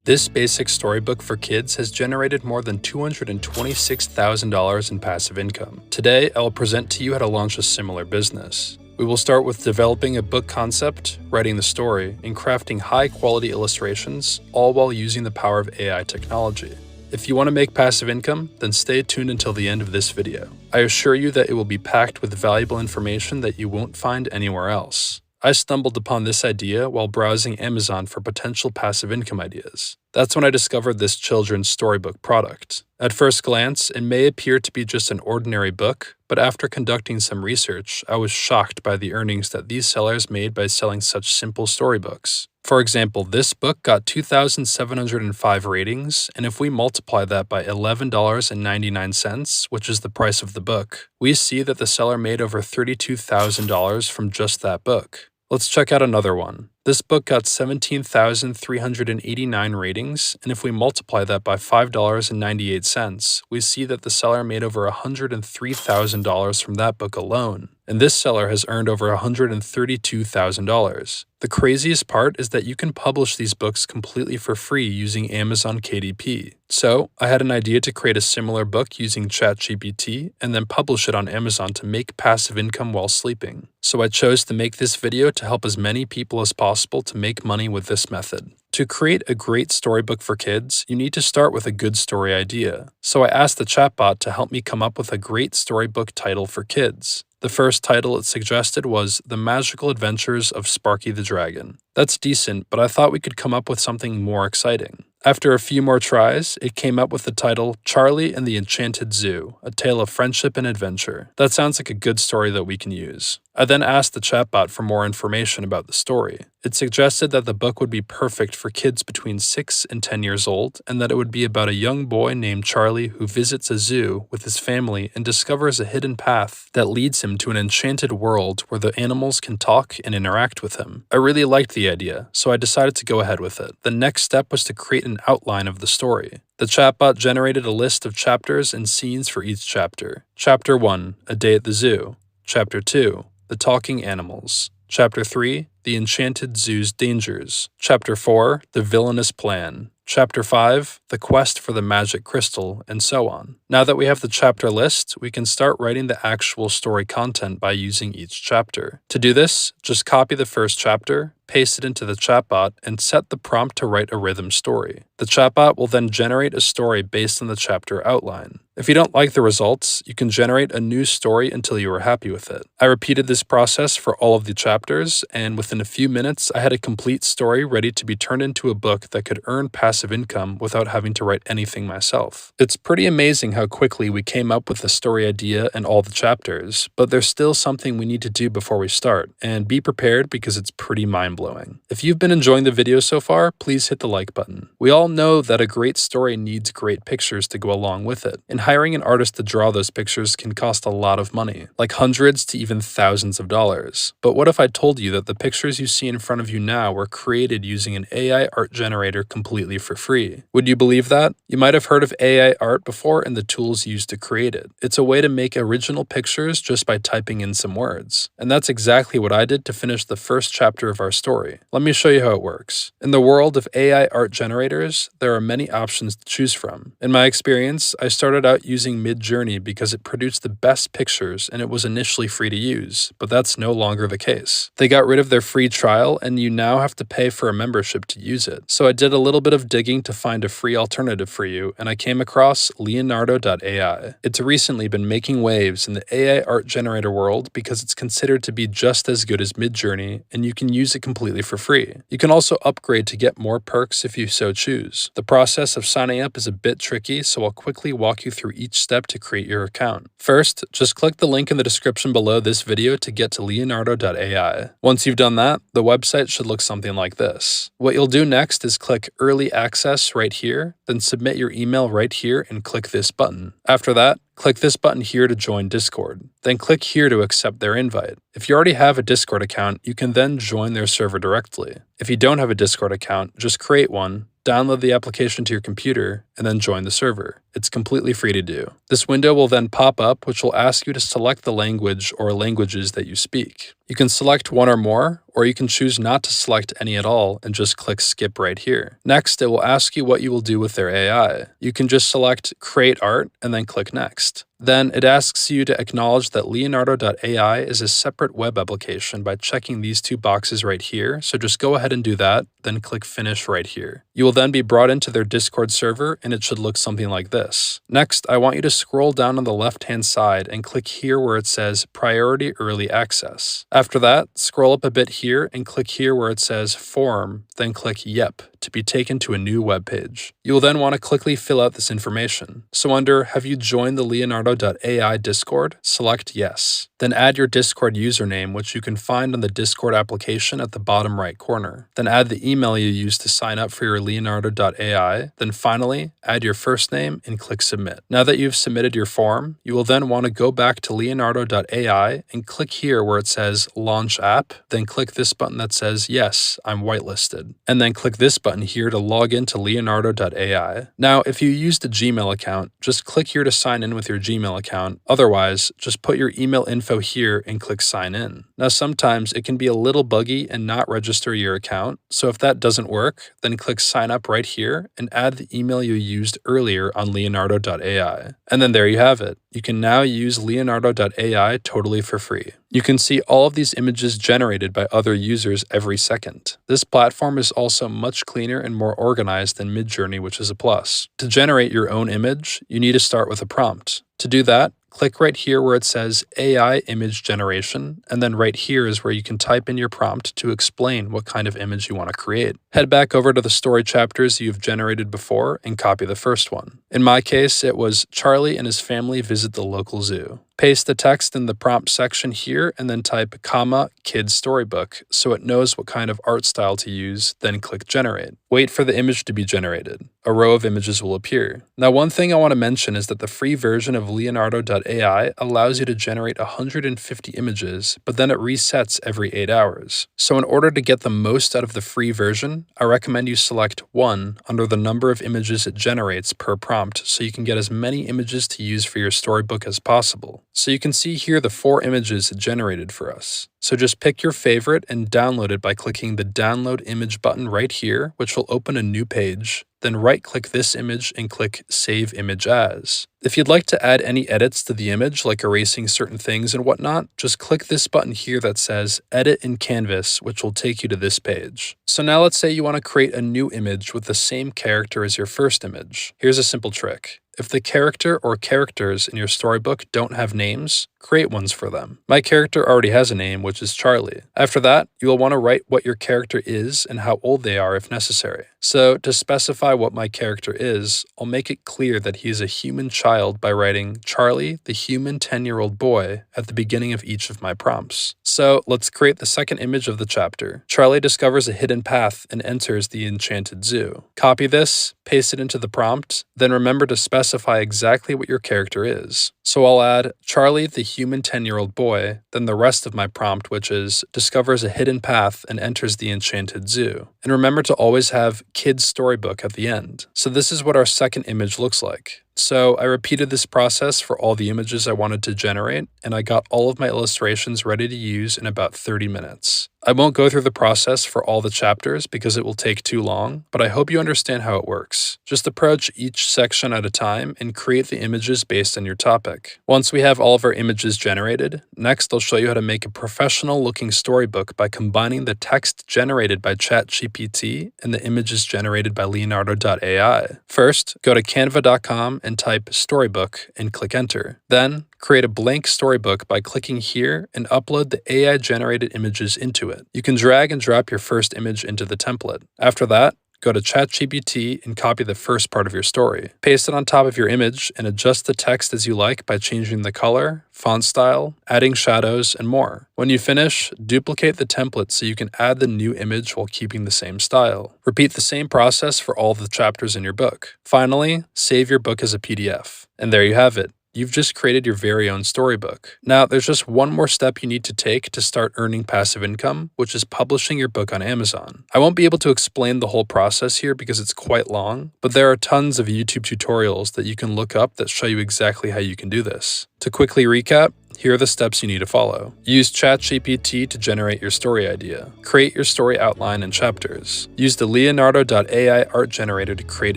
This basic storybook for kids has generated more than $226,000 in passive income. Today, I will present to you how to launch a similar business. We will start with developing a book concept, writing the story, and crafting high-quality illustrations, all while using the power of AI technology. If you want to make passive income, then stay tuned until the end of this video. I assure you that it will be packed with valuable information that you won't find anywhere else. I stumbled upon this idea while browsing Amazon for potential passive income ideas. That's when I discovered this children's storybook product. At first glance, it may appear to be just an ordinary book, but after conducting some research, I was shocked by the earnings that these sellers made by selling such simple storybooks. For example, this book got 2,705 ratings, and if we multiply that by $11.99, which is the price of the book, we see that the seller made over $32,000 from just that book. Let's check out another one. This book got 17,389 ratings, and if we multiply that by $5.98, we see that the seller made over $103,000 from that book alone, and this seller has earned over $132,000. The craziest part is that you can publish these books completely for free using Amazon KDP. So, I had an idea to create a similar book using Chatgpt and then publish it on Amazon to make passive income while sleeping. So I chose to make this video to help as many people as possible to make money with this method. To create a great storybook for kids, you need to start with a good story idea. So I asked the chatbot to help me come up with a great storybook title for kids. The first title it suggested was The Magical Adventures of Sparky the Dragon. That's decent, but I thought we could come up with something more exciting. After a few more tries, it came up with the title Charlie and the Enchanted Zoo, A Tale of Friendship and Adventure. That sounds like a good story that we can use. I then asked the chatbot for more information about the story. It suggested that the book would be perfect for kids between 6 and 10 years old, and that it would be about a young boy named Charlie who visits a zoo with his family and discovers a hidden path that leads him to an enchanted world where the animals can talk and interact with him. I really liked the idea, so I decided to go ahead with it. The next step was to create an outline of the story. The chatbot generated a list of chapters and scenes for each chapter. Chapter 1, A Day at the Zoo. Chapter 2, The Talking Animals. Chapter 3, The Enchanted Zoo's Dangers. Chapter 4, The Villainous Plan. Chapter 5, The Quest for the Magic Crystal, and so on. Now that we have the chapter list, we can start writing the actual story content by using each chapter. To do this, just copy the first chapter, paste it into the chatbot, and set the prompt to write a rhythm story. The chatbot will then generate a story based on the chapter outline. If you don't like the results, you can generate a new story until you are happy with it. I repeated this process for all of the chapters, and within a few minutes, I had a complete story ready to be turned into a book that could earn passive income without having to write anything myself. It's pretty amazing how quickly we came up with the story idea and all the chapters, but there's still something we need to do before we start, and be prepared because it's pretty mind-blowing. If you've been enjoying the video so far, please hit the like button. We all know that a great story needs great pictures to go along with it, and hiring an artist to draw those pictures can cost a lot of money, like hundreds to even thousands of dollars. But what if I told you that the pictures you see in front of you now were created using an AI art generator completely for free? Would you believe that? You might have heard of AI art before and the tools used to create it. It's a way to make original pictures just by typing in some words. And that's exactly what I did to finish the first chapter of our story. Let me show you how it works. In the world of AI art generators, there are many options to choose from. In my experience, I started out using Midjourney because it produced the best pictures and it was initially free to use, but that's no longer the case. They got rid of their free trial and you now have to pay for a membership to use it. So I did a little bit of digging to find a free alternative for you, and I came across Leonardo.ai. It's recently been making waves in the AI art generator world because it's considered to be just as good as Midjourney, and you can use it completely for free. You can also upgrade to get more perks if you so choose. The process of signing up is a bit tricky, so I'll quickly walk you through each step to create your account. First, just click the link in the description below this video to get to Leonardo.ai. Once you've done that, the website should look something like this. What you'll do next is click Early Access right here, then submit your email right here and click this button. After that, click this button here to join Discord. Then click here to accept their invite. If you already have a Discord account, you can then join their server directly. If you don't have a Discord account, just create one, download the application to your computer, and then join the server. It's completely free to do. This window will then pop up, which will ask you to select the language or languages that you speak. You can select one or more, or you can choose not to select any at all and just click skip right here. Next, it will ask you what you will do with their AI. You can just select create art and then click next. Then it asks you to acknowledge that Leonardo.ai is a separate web application by checking these two boxes right here, so just go ahead and do that, then click finish right here. You will then be brought into their Discord server and it should look something like this. Next, I want you to scroll down on the left-hand side and click here where it says Priority Early Access. After that, scroll up a bit here and click here where it says Form, then click Yep to be taken to a new web page. You will then want to quickly fill out this information. So under Have you joined the Leonardo.ai Discord? Select Yes. Then add your Discord username, which you can find on the Discord application at the bottom right corner. Then add the email you used to sign up for your Leonardo.ai. Then finally, add your first name and click Submit. Now that you've submitted your form, you will then want to go back to Leonardo.ai and click here where it says Launch App. Then click this button that says Yes, I'm whitelisted. And then click this button here to log into Leonardo.ai. Now, if you used a Gmail account, just click here to sign in with your Gmail account. Otherwise, just put your email info here and click sign in. Now, sometimes it can be a little buggy and not register your account. So if that doesn't work, then click sign up right here and add the email you used earlier on Leonardo.ai. And then there you have it. You can now use Leonardo.ai totally for free. You can see all of these images generated by other users every second. This platform is also much cleaner and more organized than Midjourney, which is a plus. To generate your own image, you need to start with a prompt. To do that, click right here where it says AI Image Generation, and then right here is where you can type in your prompt to explain what kind of image you want to create. Head back over to the story chapters you've generated before and copy the first one. In my case, it was Charlie and his family visit the local zoo. Paste the text in the prompt section here and then type comma kids storybook so it knows what kind of art style to use, then click generate. Wait for the image to be generated. A row of images will appear. Now, one thing I want to mention is that the free version of Leonardo.ai allows you to generate 150 images, but then it resets every 8 hours. So in order to get the most out of the free version, I recommend you select 1 under the number of images it generates per prompt so you can get as many images to use for your storybook as possible. So you can see here the 4 images it generated for us. So just pick your favorite and download it by clicking the download image button right here, which will open a new page. Then right-click this image and click Save Image As. If you'd like to add any edits to the image, like erasing certain things and whatnot, just click this button here that says Edit in Canvas, which will take you to this page. So now let's say you want to create a new image with the same character as your first image. Here's a simple trick. If the character or characters in your storybook don't have names, create ones for them. My character already has a name, which is Charlie. After that, you will want to write what your character is and how old they are if necessary. So to specify what my character is, I'll make it clear that he is a human child by writing Charlie, the human 10-year-old boy, at the beginning of each of my prompts. So let's create the second image of the chapter. Charlie discovers a hidden path and enters the enchanted zoo. Copy this, paste it into the prompt, then remember to specify exactly what your character is. So I'll add Charlie, the human 10-year-old boy, then the rest of my prompt, which is discovers a hidden path and enters the enchanted zoo. And remember to always have kids storybook at the end. So this is what our second image looks like. So I repeated this process for all the images I wanted to generate, and I got all of my illustrations ready to use in about 30 minutes. I won't go through the process for all the chapters because it will take too long, but I hope you understand how it works. Just approach each section at a time and create the images based on your topic. Once we have all of our images generated, next I'll show you how to make a professional-looking storybook by combining the text generated by Chatgpt and the images generated by Leonardo.ai. First, go to canva.com and type storybook and click enter. Then, create a blank storybook by clicking here and upload the AI-generated images into it. You can drag and drop your first image into the template. After that, go to Chatgpt and copy the first part of your story. Paste it on top of your image and adjust the text as you like by changing the color, font style, adding shadows, and more. When you finish, duplicate the template so you can add the new image while keeping the same style. Repeat the same process for all the chapters in your book. Finally, save your book as a PDF. And there you have it. you've just created your very own storybook. Now, there's just one more step you need to take to start earning passive income, which is publishing your book on Amazon. I won't be able to explain the whole process here because it's quite long, but there are tons of YouTube tutorials that you can look up that show you exactly how you can do this. To quickly recap, here are the steps you need to follow. Use Chatgpt to generate your story idea. Create your story outline and chapters. Use the Leonardo.ai art generator to create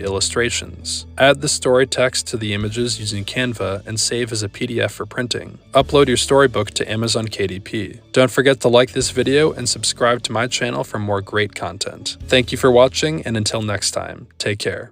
illustrations. Add the story text to the images using Canva and save as a PDF for printing. Upload your storybook to Amazon KDP. Don't forget to like this video and subscribe to my channel for more great content. Thank you for watching, and until next time, take care.